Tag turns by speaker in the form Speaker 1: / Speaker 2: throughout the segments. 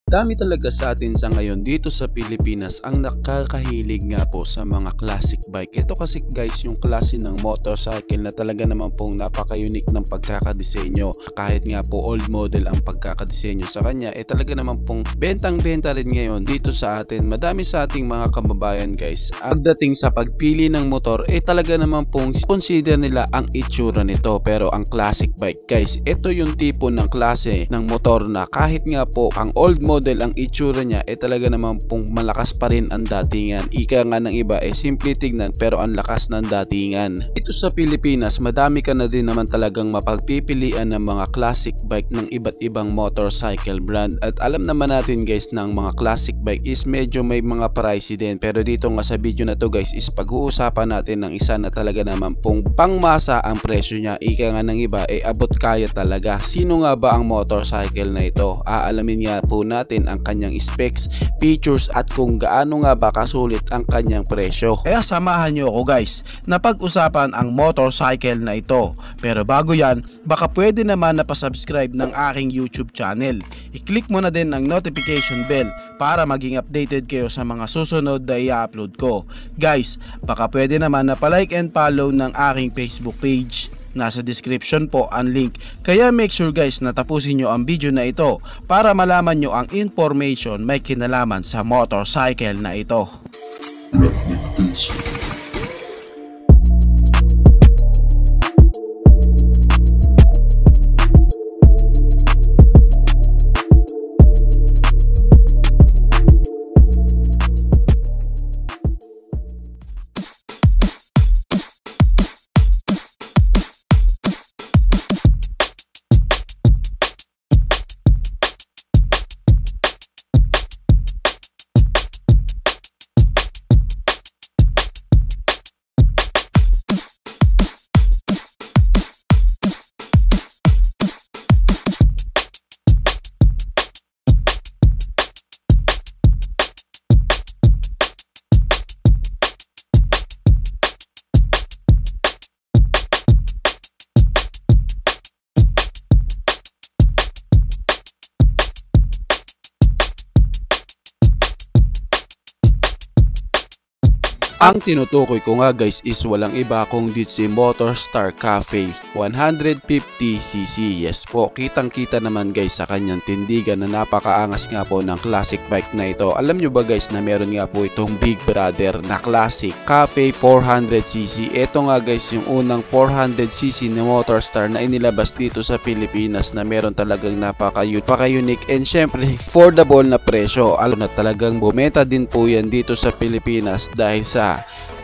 Speaker 1: Dami talaga sa atin sa ngayon dito sa Pilipinas ang nakakahilig nga po sa mga classic bike. Ito kasi guys yung klase ng motorcycle na talaga naman pong napaka-unique ng pagkakadisenyo. Kahit nga po old model ang pagkakadisenyo sa kanya, talaga naman pong bentang-benta rin ngayon dito sa atin. Madami sa ating mga kababayan guys, pagdating sa pagpili ng motor, talaga naman pong consider nila ang itsura nito. Pero ang classic bike guys, ito yung tipo ng klase ng motor na kahit nga po ang old model ang itsura niya talaga naman pong malakas pa rin ang datingan. Ika nga ng iba simple tignan pero ang lakas ng datingan. Dito sa Pilipinas madami ka na din naman talagang mapagpipilian ng mga classic bike ng iba't ibang motorcycle brand. At alam naman natin guys ng mga classic bike is medyo may mga pricey din. Pero dito nga sa video na to guys is pag-uusapan natin ng isa na talaga naman pong pangmasa ang presyo niya. Ika nga ng iba abot kaya talaga. Sino nga ba ang motorcycle na ito? Aalamin nga po natin ang kanyang specs, features at kung gaano nga ba kasulit ang kanyang presyo.
Speaker 2: Kaya samahan nyo ako guys na pag-usapan ang motorcycle na ito. Pero bago yan, baka pwede naman na pa-subscribe ng aking YouTube channel. I-click mo na din ang notification bell para maging updated kayo sa mga susunod na i-upload ko. Guys, baka pwede naman na pa-like and follow ng aking Facebook page. Nasa description po ang link. Kaya make sure guys na tapusin nyo ang video na ito para malaman nyo ang information may kinalaman sa motorcycle na ito.
Speaker 1: Ang tinutukoy ko nga guys is walang iba kundi si Motorstar Cafe 150cc. Yes po, kitang kita naman guys sa kanyang tindigan na napakaangas nga po ng classic bike na ito. Alam nyo ba guys na meron nga po itong Big Brother na classic Cafe 400cc. Ito nga guys yung unang 400cc na Motorstar na inilabas dito sa Pilipinas na meron talagang napaka-unique and syempre affordable na presyo. Alam na talagang bumenta din po yan dito sa Pilipinas dahil sa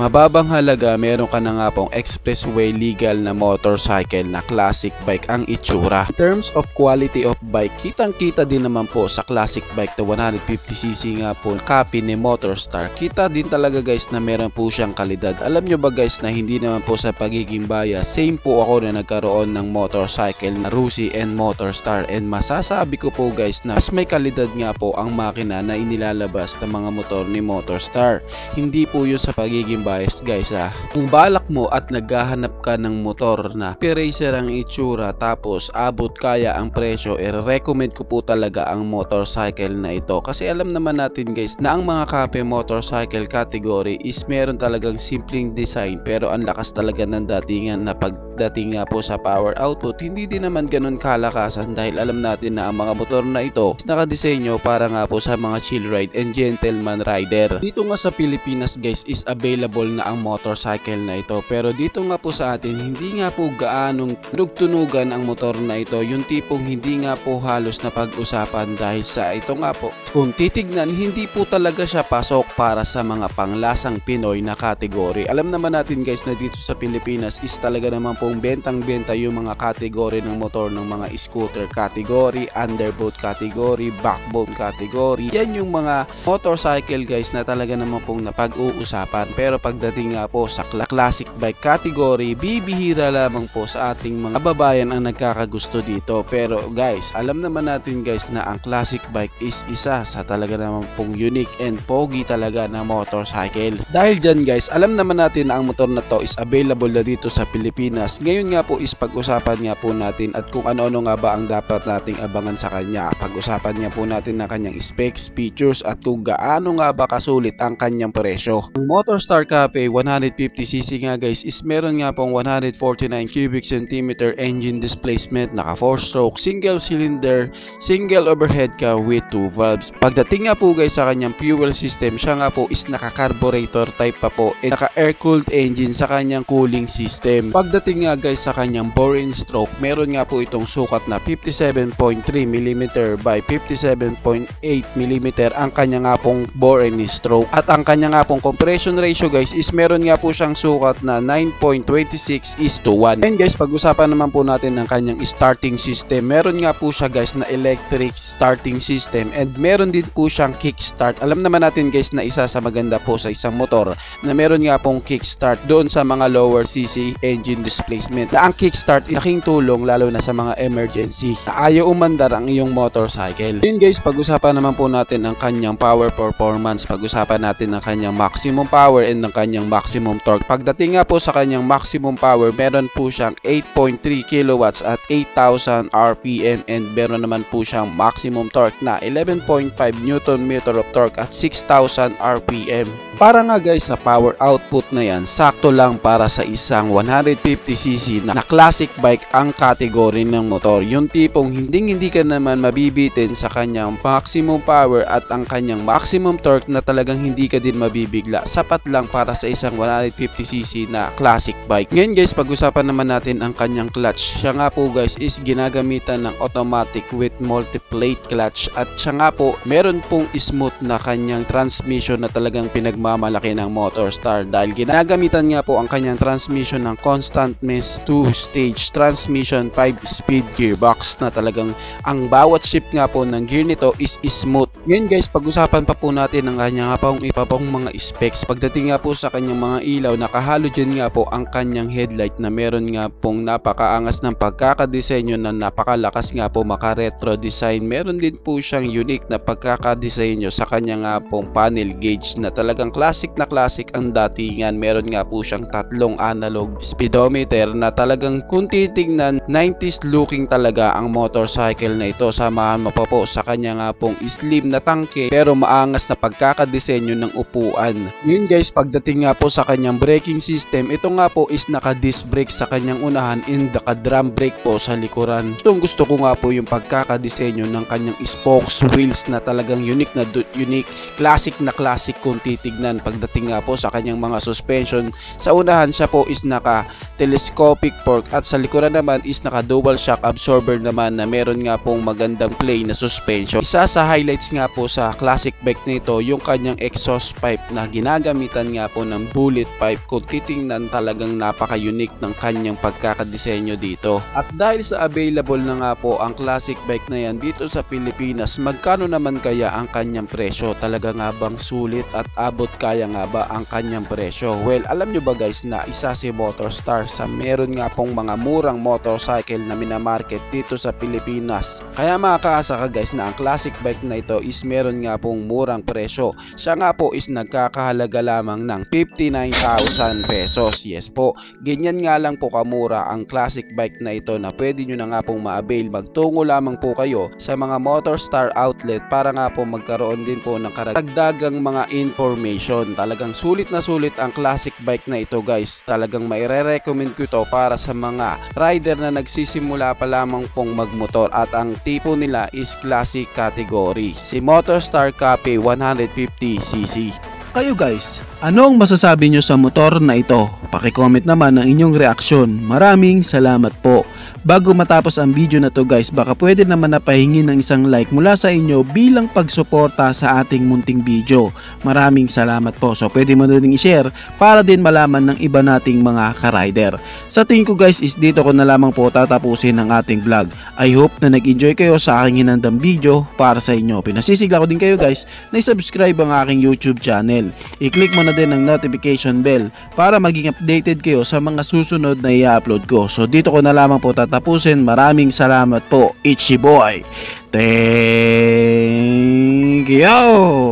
Speaker 1: mababang halaga meron ka na nga pong expressway legal na motorcycle na classic bike ang itsura. In terms of quality of bike, kitang kita din naman po sa classic bike na 150cc nga po copy ni Motorstar. Kita din talaga guys na meron po siyang kalidad. Alam nyo ba guys na hindi naman po sa pagiging bias, same po ako na nagkaroon ng motorcycle na Rusi and Motorstar, and masasabi ko po guys na mas may kalidad nga po ang makina na inilalabas ng mga motor ni Motorstar. Hindi po yun sa pagiging bias guys Kung balak mo at naghahanap ka ng motor na racer ang itsura tapos abot kaya ang presyo, recommend ko po talaga ang motorcycle na ito. Kasi alam naman natin guys na ang mga cafe motorcycle category is meron talagang simpleng design pero ang lakas talaga ng datingan na pagdating nga po sa power output hindi din naman ganun kalakasan dahil alam natin na ang mga motor na ito is nakadesenyo para nga po sa mga chill ride and gentleman rider. Dito nga sa Pilipinas guys is available na ang motorcycle na ito, pero dito nga po sa atin hindi nga po gaanong tugtunugan ang motor na ito, yung tipong hindi nga po halos na pag-usapan dahil sa ito nga po kung titignan hindi po talaga siya pasok para sa mga panglasang Pinoy na category. Alam naman natin guys na dito sa Pilipinas is talaga naman pong bentang-benta yung mga category ng motor ng mga scooter category, underboat category, backbone category. Yan yung mga motorcycle guys na talaga naman pong napag-uusapan. Pero pagdating nga po sa classic bike category, bibihira lamang po sa ating mga kababayan ang nagkakagusto dito. Pero guys, alam naman natin guys na ang classic bike is isa sa talaga naman pong unique and pogi talaga na motorcycle. Dahil dyan guys, alam naman natin na ang motor na to is available na dito sa Pilipinas. Ngayon nga po is pag-usapan nga po natin at kung ano-ano nga ba ang dapat nating abangan sa kanya. Pag-usapan nga po natin na kanyang specs, features at kung gaano nga ba kasulit ang kanyang presyo. Ang Motorstar Cafe 150cc nga guys is meron nga pong 149 cubic centimeter engine displacement, naka 4-stroke, single cylinder, single overhead ka with 2 valves. Pagdating nga po guys sa kanyang fuel system, siya nga po is naka carburetor type pa po and naka air cooled engine sa kanyang cooling system. Pagdating nga guys sa kanyang bore and stroke, meron nga po itong sukat na 57.3mm by 57.8mm ang kanya nga pong bore and stroke. At ang kanya nga pong compression ratio guys is meron nga po siyang sukat na 9.26:1. And guys, pag-usapan naman po natin ng kanyang starting system. Meron nga po siya guys na electric starting system and meron din po siyang kickstart. Alam naman natin guys na isa sa maganda po sa isang motor na meron nga pong kickstart doon sa mga lower cc engine displacement. Na ang kickstart ay laking tulong lalo na sa mga emergency na ayaw umandar ang iyong motorcycle. Yun guys, pag-usapan naman po natin ang kanyang power performance. Pag-usapan natin ang kanyang maximum power and ang kanyang maximum torque. Pagdating nga po sa kanyang maximum power, meron po siyang 8.3 kilowatts at 8,000 RPM and meron naman po siyang maximum torque na 11.5 Newton meter of torque at 6,000 RPM. Para nga guys sa power output na yan, sakto lang para sa isang 150cc na classic bike ang kategory ng motor. Yung tipong hindi ka naman mabibitin sa kanyang maximum power at ang kanyang maximum torque na talagang hindi ka din mabibigla. Sapat lang para sa isang 150cc na classic bike. Ngayon guys, pag-usapan naman natin ang kanyang clutch. Siya nga po guys is ginagamitan ng automatic with multi-plate clutch at siya nga po meron pong smooth na kanyang transmission na talagang pinagmamalaki ng Motorstar dahil ginagamitan nga po ang kanyang transmission ng constant miss 2-stage transmission 5-speed gearbox na talagang ang bawat shift nga po ng gear nito is smooth. Ngayon guys, pag-usapan pa po natin ang kanyang iba pong mga specs. Pagdating nga po sa kanyang mga ilaw, naka-halogen nga po ang kanyang headlight na meron nga pong napakaangas ng pagkakadesenyo na napakalakas nga po maka-retro design. Meron din po siyang unique na pagkakadesenyo sa kanyang nga pong panel gauge na talagang classic ang datingan. Meron nga po siyang tatlong analog speedometer na talagang kung titignan 90s looking talaga ang motorcycle na ito. Samahan mo pa po sa kanya nga pong slim na tangke pero maangas na pagkakadesenyo ng upuan. Ngayon guys, pagdating nga po sa kanyang braking system, ito nga po is naka-disc brake sa kanyang unahan and naka-drum brake po sa likuran. Gusto ko nga po yung pagkakadesenyo ng kanyang spokes wheels na talagang unique classic kung titignan. Pagdating nga po sa kanyang mga suspension, sa unahan siya po is naka telescopic fork at sa likuran naman is naka dual shock absorber naman na meron nga pong magandang play na suspension. Isa sa highlights nga po sa classic bike nito yung kanyang exhaust pipe na ginagamitan nga po ng bullet pipe. Kung titingnan talagang napaka-unique ng kanyang pagkakadesenyo dito. At dahil sa available na nga po ang classic bike na yan dito sa Pilipinas, magkano naman kaya ang kanyang presyo? Talaga nga bang sulit at abot kaya nga ba ang kanyang presyo? Well, alam nyo ba guys na isa si Motorstar sa meron nga pong mga murang motorcycle na minamarket dito sa Pilipinas. Kaya makakaasa ka guys na ang classic bike na ito is meron nga pong murang presyo. Siya nga po is nagkakahalaga lamang ng 59,000 pesos. Yes po, ganyan nga lang po kamura ang classic bike na ito na pwede nyo na nga pong ma-avail. Magtungo lamang po kayo sa mga Motorstar outlet para nga po magkaroon din po ng karagdagang mga information. Talagang sulit na sulit ang classic bike na ito guys. Talagang maire-recommend ko ito para sa mga rider na nagsisimula pa lamang pong magmotor at ang tipo nila is classic category. Si Motorstar Cafe 150cc.
Speaker 2: Kayo guys, ano ang masasabi nyo sa motor na ito? Paki-comment naman ang inyong reaksyon. Maraming salamat po. Bago matapos ang video na to guys, baka pwede naman napahingi ng isang like mula sa inyo bilang pagsuporta sa ating munting video. Maraming salamat po. So pwede mo na rin i-share para din malaman ng iba nating mga ka-rider. Sa tingin ko guys is dito ko na lamang po tatapusin ang ating vlog. I hope na nag-enjoy kayo sa aking hinandang video para sa inyo. Pinasisigla ko din kayo guys na i-subscribe ang aking YouTube channel. I-click mo na din ang notification bell para maging updated kayo sa mga susunod na i-upload ko. So dito ko na lamang po tatapusin. Maraming salamat po. Ichi boy. Thank you.